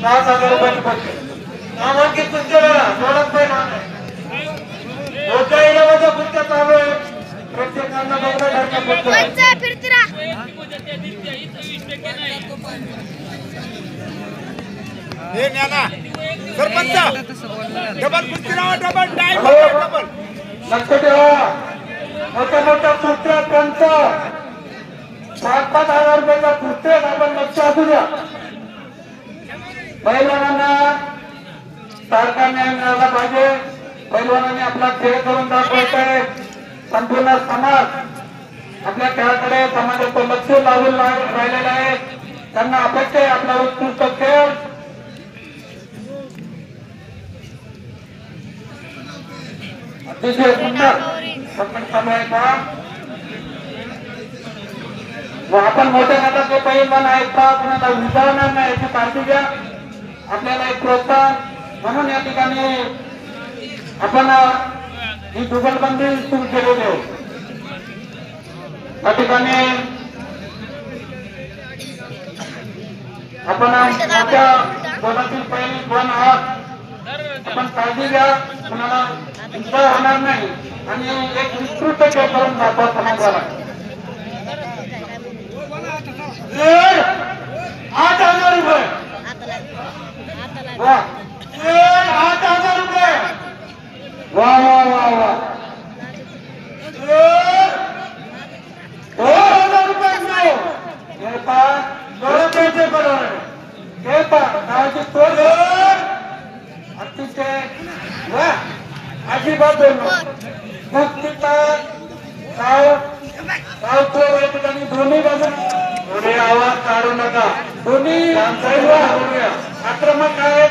5,000 रुपयाची पट्टी नामांकित कुस्त्या सोडत नाही मोठ्या इलावाच्या कुस्त्या चालू आहे प्रत्येकांना बघण्यासारख्या कुस्त्या सरपंच डबल कुस्ती लावा डबल टाइम डबल लक्ष ठेवा मोठ्या मोठ्या कुस्त्या त्यांचा 5,000 रुपयाचा कुस्त्या आपण लक्ष असू द्या पैलवानांना सारखा न्याय मिळाला पाहिजे पैलवानांनी आपला खेळ करून दाखवायचा आहे संपूर्ण समाज आपल्या खेळाकडे समाजाचं लक्ष लावून राहिलेलं आहे त्यांना अपेक्षा आहे आपला उत्कृष्ट खेळ अतिशय सुंदर चालू आहे का आपण मोठ्या गटाचे पैलवान आहेत का कुणाला विचारणार नाही याची काळजी घ्या आपल्याला एक प्रोत्साहन म्हणून या ठिकाणी आपण ही जुगलबंदी सुरू केलेली आहे या ठिकाणी आपण मोठ्या गटातील पैलवान आहात आपण काळजी घ्या कुणाला इच्छा होणार नाही आणि एक विस्तृत खेळ करून दाखवा समाजाला 8,000 रुपये 8,000 रुपये वा वा वा वा 2,000 रुपये हे पा पैसे बरोबर हे पा गावाची तोड अतिशय वा अजिबात मुक्तीचा ठिकाणी दोन्ही बाजू थोडे आवाज काढू नका दोन्ही आक्रमक आहेत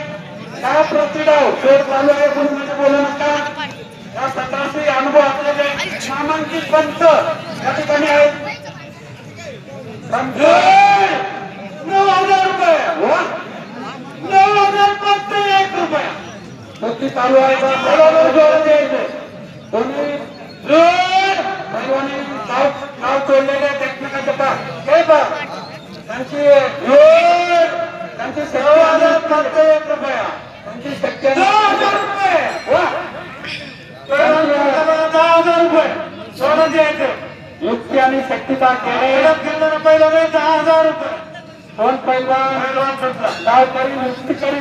का प्रतिडाव खेळ चालू आहे कोणी म्हणजे बोलू नका या सत्राचे अनुभव असलेले नामांकित पंच या ठिकाणी आहेत 9,000 रुपये 9,000 फक्त 1 रुपया कुस्ती चालू आहे दोन्ही नाव सोडलेले एकमेकांच्या पास हे बघ त्यांची 9,000 फक्त 1 रुपया त्यांची 9,000 रुपये 10,000 रुपये सोडून द्यायचे युक्ती आणि शक्तीचा खेळ खेळणारा पहिला 10,000 रुपये कोण पैलवान गाव करी युक्ती करी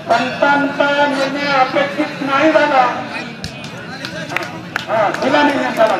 पंचांचा निर्णय अपेक्षित नाही झाला दिला नाही झाला